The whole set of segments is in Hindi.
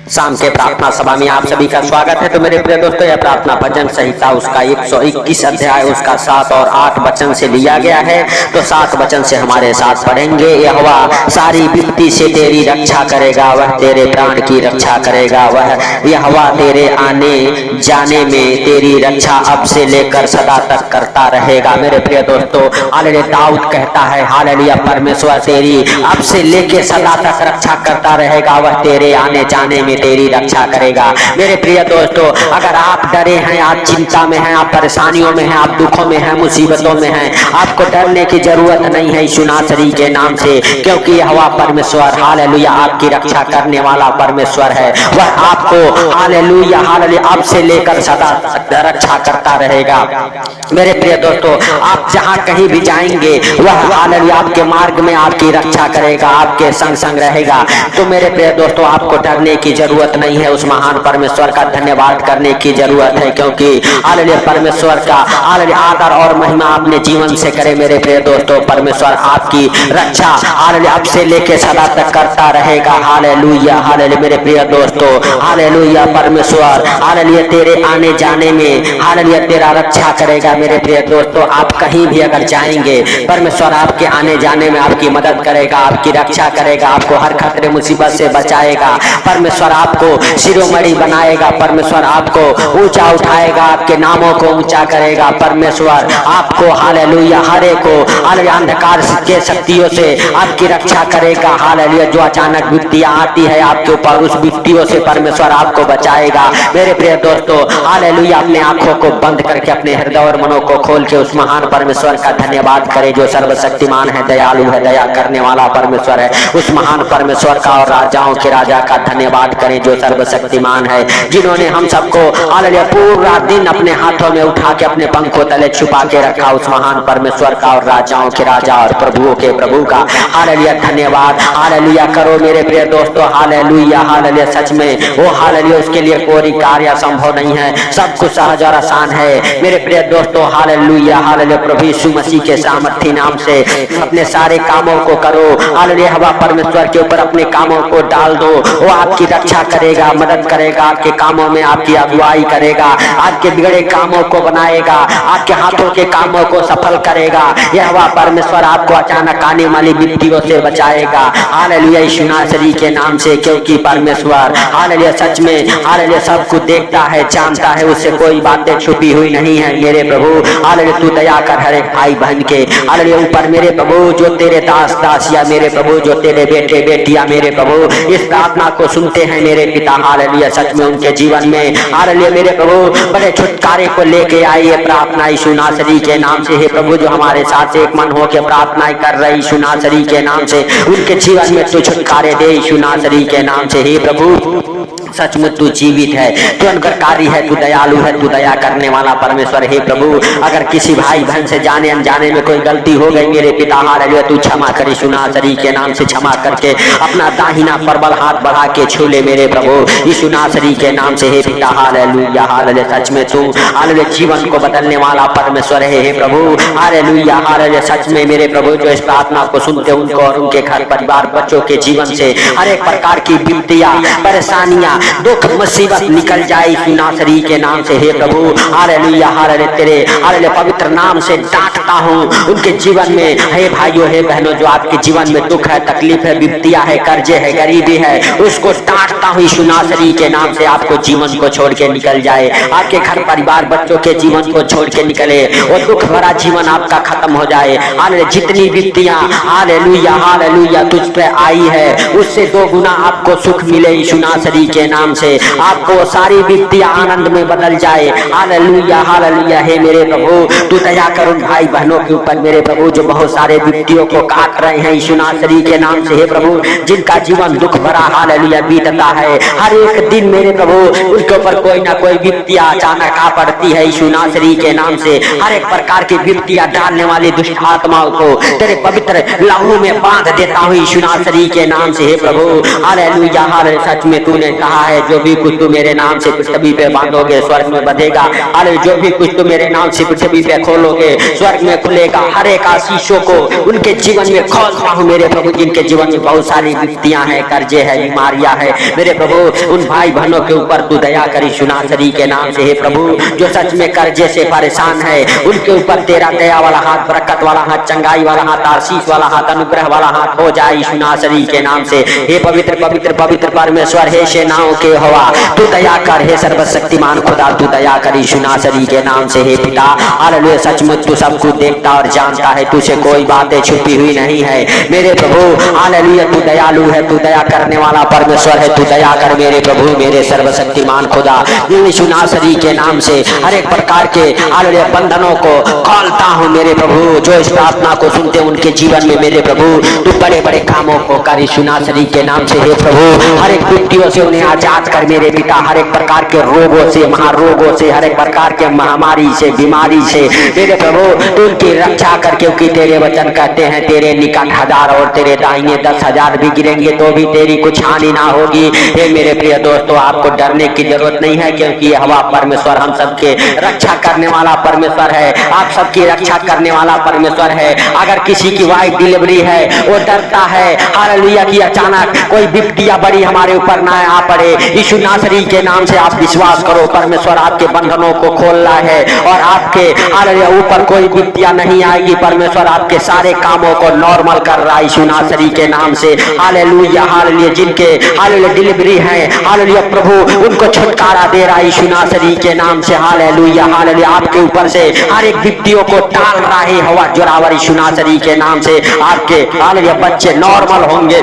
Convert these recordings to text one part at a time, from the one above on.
शाम के प्रार्थना सभा में आप सभी का स्वागत है। तो मेरे प्रिय दोस्तों, यह प्रार्थना भजन संहिता उसका 121 अध्याय उसका 7 और 8 वचन से लिया गया है। तो 7 वचन से हमारे साथ पढ़ेंगे। यहोवा सारी विपत्ति से तेरी रक्षा करेगा, वह तेरे प्राण की रक्षा करेगा। वह यहोवा तेरे आने जाने में तेरी रक्षा अब से लेकर सदा तक करता रहेगा। मेरे प्रिय दोस्तों, हालेलुया, दाऊद कहता है हालेलुया, परमेश्वर तेरी अब से लेके सदा तक रक्षा करता रहेगा, वह तेरे आने जाने में तेरी रक्षा करेगा। मेरे प्रिय दोस्तों, अगर आप डरे हैं, आप चिंता में हैं, आप परेशानियों में हैं, आप दुखों में हैं, मुसीबतों में हैं, आपको डरने की जरूरत नहीं है यीशु नासरी के नाम से, क्योंकि यहोवा परमेश्वर हालेलुया आपकी रक्षा करने वाला परमेश्वर है। वह आपको हालेलुया हालेलुया अब से लेकर सदा रक्षा करता रहेगा। मेरे प्रिय दोस्तों, आप जहां कहीं भी जाएंगे वह हालेलुया आपके मार्ग में आपकी रक्षा करेगा, आपके संग संग रहेगा। तो मेरे प्रिय दोस्तों, आपको डरने की जरूरत नहीं है, उस महान परमेश्वर का धन्यवाद करने की जरूरत है, क्योंकि हालेलुया परमेश्वर का हालेलुया आदर और महिमा अपने जीवन से करे। मेरे प्रिय दोस्तों, परमेश्वर आपकी रक्षा हालेलुया अब से लेके सदा तक करता रहेगा। हालेलुया हालेलुया मेरे प्रिय दोस्तों, हालेलुया परमेश्वर हालेलुया तेरे आने जाने में हालेलुया तेरा रक्षा करेगा। मेरे प्रिय दोस्तों, आप कहीं भी अगर जाएंगे, परमेश्वर आपके आने जाने में आपकी मदद करेगा, आपकी रक्षा करेगा, आपको हर खतरे मुसीबत से बचाएगा। परमेश्वर आपको शिरोमणि बनाएगा, परमेश्वर आपको ऊंचा उठाएगा, आपके नामों को ऊंचा करेगा। परमेश्वर आपको हालेलुया हरे को हालेलुया अंधकार के शक्तियों से आपकी रक्षा करेगा। हालेलुया जो अचानक विपत्तियां आती है आपके ऊपर, उस विपत्तियों से परमेश्वर आपको बचाएगा। मेरे प्रिय दोस्तों, हालेलुया अपने आंखों को बंद करके अपने हृदय और मनों को खोल के उस महान परमेश्वर का धन्यवाद करें जो सर्वशक्तिमान है, दयालु है, दया करने वाला परमेश्वर है। उस महान परमेश्वर का और राजाओं के राजा का धन्यवाद करें जो सर्वशक्तिमान है, जिन्होंने हम सबको हालेलुया पूरा दिन अपने हाथों में उठा के अपने पंखों तले छुपा के रखा। उस महान परमेश्वर का और राजाओं के राजा और प्रभुओं के प्रभु का हालेलुया धन्यवाद हालेलुया करो। मेरे प्रिय दोस्तों, हालेलुया हालेलुया सच में वो हालेलुया उसके लिए कोई कार्य संभव नहीं है, सब कुछ सहज और आसान है। मेरे प्रिय दोस्तों, हालेलुया हालेलुया प्रभु यीशु मसीह के सामर्थी नाम से अपने सारे कामों को करो। हालेलुया हवा परमेश्वर के ऊपर अपने कामों को डाल दो, वो आपकी रक्षा करेगा, मदद करेगा, आपके कामों में आपकी अगुवाई करेगा, आपके बिगड़े कामों को बनाएगा, आपके हाथों के कामों को सफल करेगा। यह हवा परमेश्वर आपको अचानक आने वाली विपत्तियों से बचाएगा। हालेलुया यीशु नासरी के नाम से, क्योंकि परमेश्वर हालेलुया सच में हालेलुया सब कुछ देखता है, जानता है, उससे कोई बातें छुपी हुई नहीं है। मेरे प्रभु हालेलुया तू दया कर हर एक भाई बहन के हालेलुया ऊपर। मेरे प्रभु जो तेरे दास दासिया, मेरे प्रभु जो तेरे बेटे बेटियां, मेरे प्रभु इस प्रार्थना को सुनते हैं मेरे पिता, हालेलुया सच में उनके जीवन में हालेलुया मेरे प्रभु बड़े छुटकारे को लेके आई है प्रार्थना यीशु नासरी के नाम से। हे प्रभु जो हमारे साथ एक मन हो के प्रार्थना कर रहे यीशु नासरी के नाम से, उनके जीवन में तू छुटकारे दे यीशु नासरी के नाम से। हे प्रभु सच में तू जीवित है, तू अनुग्रहकारी है, तू दयालु है, तू दया करने वाला परमेश्वर। हे प्रभु अगर किसी भाई बहन से जाने अनजाने में कोई गलती हो गई मेरे पिता हालेलुया तू क्षमा कर यीशु नासरी के नाम से, क्षमा करके अपना दाहिना प्रबल हाथ बढ़ा के छू ले मेरे प्रभु यीशु नासरी के नाम से। हे पिता हालेलुया हालेलुया सच में तू हालेलुया जीवन को बदलने वाला परमेश्वर है। हे प्रभु हालेलुया हालेलुया सच में मेरे प्रभु जो इस प्रार्थना को सुनते उनको और उनके घर परिवार बच्चों के जीवन से हर एक प्रकार की विपत्तियां परेशानियां दुख मुसीबत निकल जाए यीशु नासरी के नाम से। हे प्रभु हालेलुया हालेलुया तेरे हालेलुया पवित्र नाम से डांटता हूँ उनके जीवन में। हे भाइयों हे बहनों जो आपके जीवन में दुख है, तकलीफ है, विपत्तियां है, कर्जे है, गरीबी है, उसको डांटता हूँ यीशु नासरी के नाम से। आपको जीवन को छोड़ के निकल जाए, आपके घर परिवार बच्चों के जीवन को छोड़ के निकले, और दुख भरा जीवन आपका खत्म हो जाए। हालेलुया जितनी विपत्तियां हालेलुया हालेलुया तुझ पे आई है उससे 2 गुना आपको सुख मिले यीशु नासरी के नाम से। आपको सारी विपत्तियां आनंद में बदल जाए। हालेलुया हालेलुया हे मेरे प्रभु तू दया कर उन भाई बहनों के ऊपर मेरे प्रभु जो बहुत सारे विपत्तियों को काट रहे हैं यीशु नासरी के नाम से। हे प्रभु जिनका जीवन दुख भरा हालेलुया बीतता है, हर एक दिन मेरे प्रभु उनके ऊपर कोई ना कोई विपत्तियां अचानक आ पड़ती है यीशु नासरी के नाम से। हर एक प्रकार की विपत्तियां डालने वाली दुष्ट आत्माओं को तेरे पवित्र लहू में बांध देता हूँ यीशु नासरी के नाम से। हे प्रभु हालेलुया हालेलुया सच में तूने कहा है जो भी कुछ तू मेरे नाम से पृथ्वी पे बांधोगे स्वर्ग में बंधेगा, हालेलुया जो भी कुछ तू मेरे नाम से पृथ्वी पे खोलोगे स्वर्ग में खुलेगा। हर एक आशीषों को उनके जीवन में खोलता हूँ मेरे प्रभु, जिनके जीवन में बहुत सारी विपत्तियां हैं, कर्जे है, बीमारियां है मेरे प्रभु, उन भाई बहनों के ऊपर तू दया करी सुनासरी के नाम से। हे प्रभु, जो सच में कर्जे से परेशान है उनके ऊपर तेरा दया वाला हाथ, बरकत वाला हाथ, चंगाई वाला हाथ, आशीष वाला हाथ, अनुग्रह वाला हाथ हो जाए सुनासरी के नाम से। हे पवित्र पवित्र पवित्र परमेश्वर, हे सेनाओं के हवा तू दया कर, हे सर्वशक्तिमान खुदा तू दया करी सुनासरी के नाम से। हे पिता हालेलुया, सचमुच तू सब कुछ देखता और जानता है, तुझसे कोई बातें छुपी हुई नहीं है मेरे प्रभु। हालेलुया, तू दयालु है, तू दया करने वाला परमेश्वर है, तू दया कर मेरे प्रभु, मेरे सर्वशक्तिमान खुदा। यीशु नासरी के नाम से हर एक प्रकार के हालेलुया बंधनों को खोलता हूँ मेरे प्रभु। जो इस प्रार्थना को सुनते उनके जीवन में मेरे प्रभु तू बड़े बड़े कामों को कर यीशु नासरी के नाम से। हे प्रभु, हर एक विपत्तियों से उन्हें आजाद कर मेरे पिता, हर एक प्रकार के रोगों से, महारोगों से, हर एक प्रकार के महामारी से, बीमारी से मेरे प्रभु तू उनकी रक्षा कर, क्योंकि तेरे वचन कहते हैं तेरे निकट 1000 और तेरे दाहिने 10,000 भी गिरेंगे तो भी तेरी कुछ हानि ना होगी। हे मेरे प्रिय दोस्तों, आपको डरने की जरूरत नहीं है, क्योंकि यह हवा परमेश्वर हम सबके रक्षा करने वाला परमेश्वर है, आप सबकी रक्षा करने वाला परमेश्वर है। अगर किसी की वाइफ डिलीवरी है वो डरता है हालेलुया कि अचानक कोई विपत्तियां बड़ी हमारे ऊपर ना आ पड़े, यीशु नासरी के नाम से आप विश्वास करो, परमेश्वर आपके बंधनों को खोल रहा है और आपके हालेलुया ऊपर कोई विपत्तियां नहीं आएगी। परमेश्वर आपके सारे कामों को नॉर्मल कर रहा है यीशु नासरी के नाम से। हालेलुया हालेलुया, जिनके हालेलुया डिलीवरी है हालेलुया प्रभु उनको छुटकारा दे रहा है यीशु नासरी के नाम से। हालेलुया हालेलुया, आपके ऊपर से हर एक विपत्तियों को टाल रहा है हवा जोरावर यीशु नासरी के नाम से। आपके हालेलुया बच्चे नॉर्मल होंगे,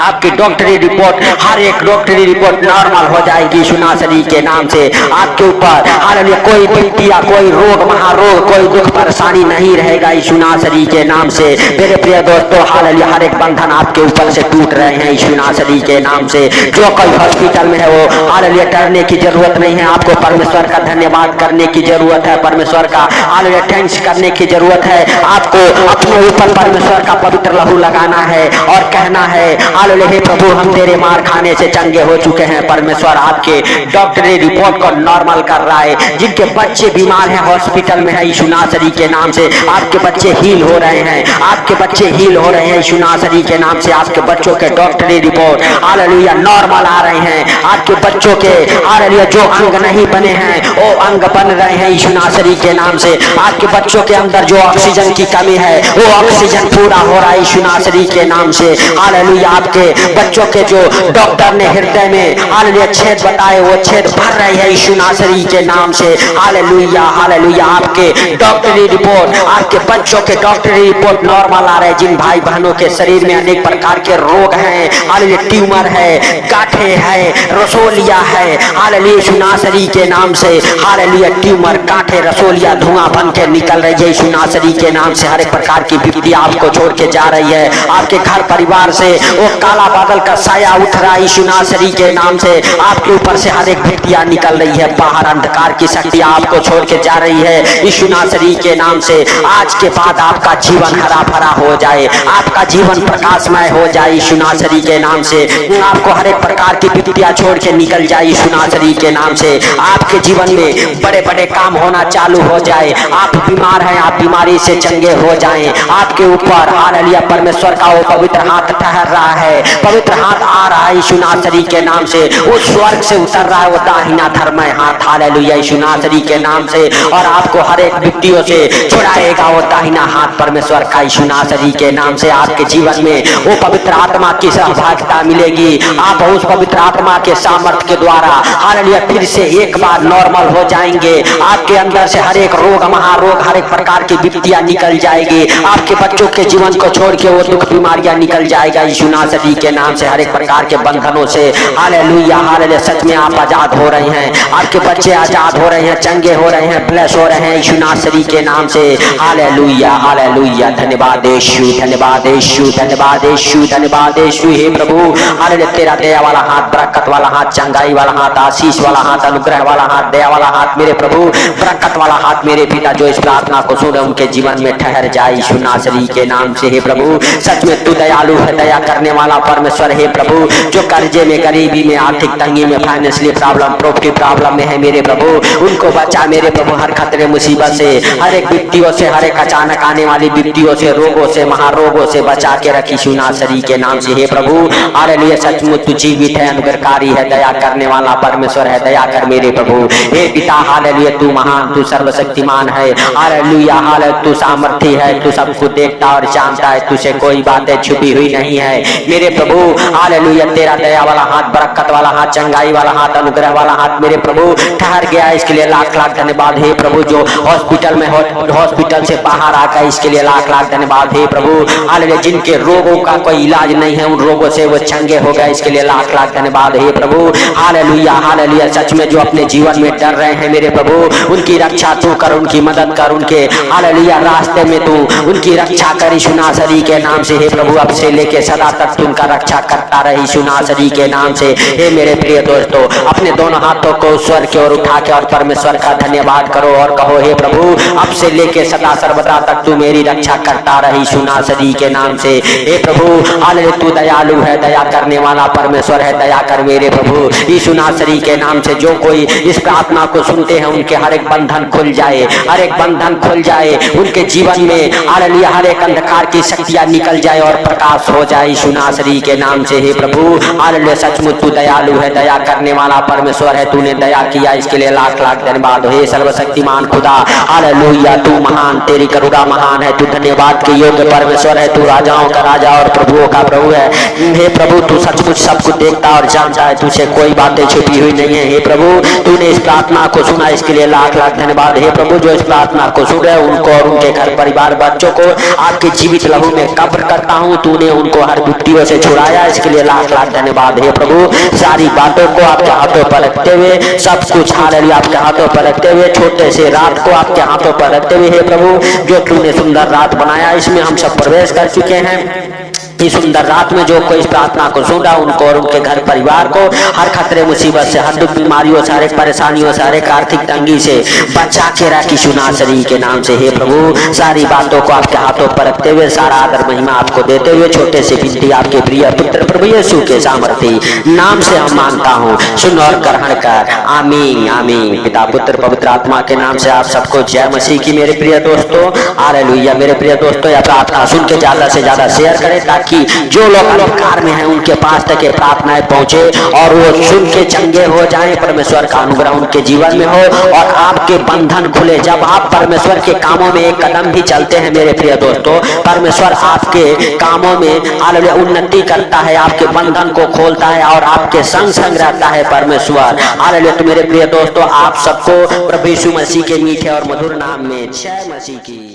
आपकी डॉक्टरी रिपोर्ट, हर एक डॉक्टरी रिपोर्ट नॉर्मल हो जाएगी यीशु नासरी के नाम से। आपके ऊपर हालेलुया कोई विपत्तियां, कोई रोग, महारोग, कोई दुख परेशानी नहीं रहेगा यीशु नासरी के नाम से। मेरे प्रिय दोस्तों हालेलुया, हर एक बंधन आपके ऊपर से टूट रहे हैं यीशु नासरी के नाम से। जो कोई हॉस्पिटल में है वो हालेलुया डरने की जरूरत नहीं है, आपको परमेश्वर का धन्यवाद करने की जरूरत है, परमेश्वर का हालेलुया थैंक्स करने की जरूरत है। आपको अपने ऊपर परमेश्वर का पवित्र लहू लगाना है और कहना है हालेलुया, हे प्रभु हम तेरे मार खाने से चंगे हो चुके हैं। परमेश्वर आपके डॉक्टरी रिपोर्ट को नॉर्मल कर रहा है, जिनके बच्चे बीमार हैं हॉस्पिटल में है यीशु नासरी के नाम से, आपके बच्चे हील हो रहे हैं, आपके बच्चे हील हो रहे हैं यीशु नासरी के नाम से। आपके बच्चों के डॉक्टरी रिपोर्ट हालेलुया नॉर्मल आ रहे हैं, आपके बच्चों के हालेलुया जो अंग नहीं बने हैं वो अंग बन रहे हैं यीशु नासरी के नाम से। आपके बच्चों के अंदर जो ऑक्सीजन की कमी है वो ऑक्सीजन पूरा हो रहा है यीशु नासरी के नाम से। हालेलुया, आपके बच्चों के जो डॉक्टर ने हृदय में हालेलुया छेद बताए वो छेद भर रहे हैं यीशु नासरी के नाम से। हालेलुया हालेलुया, आपके डॉक्टरी रिपोर्ट, आपके बच्चों के डॉक्टरी रिपोर्ट नॉर्मल आ रहे हैं। जिन भाई बहनों के शरीर में अनेक प्रकार के रोग हैं, हालेलुया ट्यूमर है, गांठे है, रसोलिया है, हालेलुया यीशु नासरी के नाम से। हालेलुया ट्यूमर, गांठे, रसोलिया धुआं बन के निकल रही है यीशु नासरी के नाम से। हर एक प्रकार की विपत्ति आपको छोड़ के जा रही है, आपके घर परिवार से वो काला बादल का साया उठ रहा है यीशु नासरी के नाम से। आपके ऊपर से हर एक विपत्तियां निकल रही है, बाहर अंधकार की शक्तियां आपको छोड़ के जा रही है यीशु नासरी के नाम से। आज के बाद आपका जीवन हरा भरा हो जाए, आपका जीवन प्रकाशमय हो जाए यीशु नासरी के नाम से। आपको हर एक प्रकार की विपत्तियां छोड़ के निकल जाए यीशु नासरी के नाम से। आपके जीवन में बड़े बड़े काम होना चालू हो जाए, आप बीमार हैं आप बीमारी से चंगे हो जाएं। आपके ऊपर हालेलुया परमेश्वर का वो पवित्र हाथ ठहर रहा है, पवित्र हाथ आ रहा है यीशु नासरी के नाम से। वो स्वर्ग से उतर रहा है वो दाहिना धर्मय हाथ, हालेलुया यीशु नासरी के नाम से, और आपको हर एक विपत्तियों से छुड़ाएगा वो दाहिना हाथ परमेश्वर का यीशु नासरी के नाम से। आपके जीवन में वो पवित्र आत्मा की सहभागिता मिलेगी, आप उस पवित्र आत्मा के सामर्थ्य के द्वारा हालेलुया फिर से एक बार नॉर्मल हो जाएंगे। आपके अंदर से हर एक रोग, महारोग, हर एक प्रकार की विपत्तियां निकल जाएगी। आपके बच्चों के जीवन को छोड़ के वो दुख बीमारियां निकल जाएगा यीशु नासरी के नाम से। हर एक प्रकार के बंधनों से हालेलुया हालेलुया सच में आप आजाद हो रहे हैं, आपके बच्चे आजाद हो रहे हैं, चंगे हो रहे हैं, ब्लेस हो रहे हैं यीशु नासरी के नाम से। हालेलुया हालेलुया, धन्यवाद यीशु, धन्यवाद यीशु, धन्यवाद यीशु, धन्यवाद यीशु। हे प्रभु हालेलुया, तेरा दया वाला हाथ, बरकत वाला हाथ, चंगाई वाला हाथ, आशीष वाला हाथ, अनुग्रह वाला हाथ, दया वाला हाथ मेरे प्रभु, बरकत वाला हाथ मेरे पिता जो इस प्रार्थना को सुने उनके जीवन में ठहर जाए यीशु नासरी के नाम से। हे प्रभु सच में तू दयालु है, दया करने वाला परमेश्वर। हे प्रभु जो कर्जे में, गरीबी में, आर्थिक तंगी में, फाइनेंशियल प्रॉब्लम, प्रॉपर्टी प्रॉब्लम में है मेरे प्रभु, उनको बचा मेरे प्रभु हर खतरे मुसीबत से, हर एक विपत्तियों से, हर एक अचानक आने वाली विपत्तियों से, रोगों से, महारोगों से बचा के रखी सुनासरी के नाम से। हे प्रभु हालेलुया, सचमुच तू जीवित है, अनुग्रहकारी है, दया करने वाला परमेश्वर है, दया कर मेरे प्रभु। हे पिता हालेलुया, तू महान, तू सर्वशक्तिमान है, हालेलुया हालेलुया, तू सामर्थी है, तू सब कुछ देखता और जानता है, तुझसे कोई बातें छुपी हुई नहीं है मेरे प्रभु। हालेलुया, तेरा दया वाला हाथ, बरकत वाला हाथ, चंगाई वाला हाथ, अनुग्रह वाला हाथ मेरे प्रभु ठहर गया, इसके लिए लाख लाख धन्यवाद। हे प्रभु जो हॉस्पिटल में हॉस्पिटल से बाहर आ गए, इसके लिए लाख लाख धन्यवाद। हे प्रभु हालेलुया, जिनके रोगों का कोई इलाज नहीं है, उन रोगों से वो चंगे हो गए, इसके लिए लाख लाख धन्यवाद। हे प्रभु हालेलुया हालेलुया, सच में जो अपने जीवन में डर रहे हैं मेरे प्रभु, उनकी रक्षा तू कर, उनकी मदद कर, उनके हालेलुया रास्ते में तू उनकी रक्षा कर यीशु नासरी के नाम से। हे प्रभु अब से लेके सदा तक तू उनका रक्षा करता रहे यीशु नासरी के नाम से। हे मेरे प्रिय दोस्तों, अपने दोनों हाथों को स्वर की ओर उठा के और परमेश्वर का धन्यवाद करो और कहो, हे प्रभु अब से लेके सदा सर्वदा तक तू मेरी रक्षा करता रहे यीशु नासरी के नाम से। हे प्रभु हालेलुया, तू दयालु है, दया करने वाला परमेश्वर है, दया कर मेरे प्रभु यीशु नासरी के नाम से। जो कोई इस प्रार्थना को सुनते हैं उनके हर एक बंधन खुल जाए, हर एक बंधन खुल जाए उनके जीवन में, हालेलुया हर एक अंधकार की शक्तियां निकल जाए और प्रकाश हो जाए यीशु नासरी के नाम से। हे प्रभु हालेलुया, सचमुच तू दयालु है, दया करने वाला परमेश्वर है, तूने दया किया, इसके लिए लाख लाख धन्यवाद। हे सर्वशक्तिमान खुदा हालेलुया, तू महान, तेरी करुणा महान है, तू धन्यवाद के योग्य परमेश्वर है, तू राजाओं का राजा और प्रभुओं का प्रभु है। हे प्रभु तू सचमुच सब कुछ देखता और जानता है, तुझे कोई बातें छुपी हुई नहीं है। हे प्रभु तूने इस प्रार्थना को सुना, इसके लिए लाख लाख धन्यवाद। हे प्रभु जो इस प्रार्थना को सुन रहे उनको और उनके घर परिवार बच्चों को आपके जीवित लहू में कब्र करता हूँ, तूने उनको हर विपत्तियों से छुड़ाया, इसके लिए लाख लाख धन्यवाद। हे प्रभु सारी बातों को आपके हाथों पर रखते हुए, सब कुछ हालेलुया आपके हाथों पर रखते हुए, छोटे से रात को आपके हाथों पर रखते हुए, हे प्रभु जो तूने सुंदर रात बनाया इसमें हम सब प्रवेश कर चुके हैं। इस सुंदर रात में जो कोई इस प्रार्थना को सुन रहा उनको और उनके घर परिवार को हर खतरे मुसीबत से, हर दुख बीमारियों से, हर एक परेशानियों से, हर एक आर्थिक तंगी से बचा के रखी यीशु नासरी के नाम से। हे प्रभु सारी बातों को आपके हाथों पर रखते हुए, सारा आदर महिमा आपको देते हुए, छोटे से विनती आपके प्रिय पुत्र प्रभु यीशु के सामर्थी नाम से हम मांगता हूँ, सुन और ग्रहण कर, आमीन आमीन। पिता पुत्र पवित्र आत्मा के नाम से आप सबको जय मसीह की। मेरे प्रिय दोस्तों हालेलुया, मेरे प्रिय दोस्तों यह प्रार्थना सुन के ज्यादा से ज्यादा शेयर करें ताकि जो लोग अंधकार में हैं उनके पास तक ये प्रार्थनाएं पहुंचे और वो सुन के चंगे हो जाएं, परमेश्वर का अनुग्रह उनके जीवन में हो और आपके बंधन खुले। जब आप परमेश्वर के कामों में एक कदम भी चलते हैं मेरे प्रिय दोस्तों, परमेश्वर आपके कामों में हालेलुया उन्नति करता है, आपके बंधन को खोलता है और आपके संग संग रहता है परमेश्वर हालेलुया। तो मेरे प्रिय दोस्तों आप सबको प्रभु यीशु मसीह के मीठे और मधुर नाम में जय मसीह की।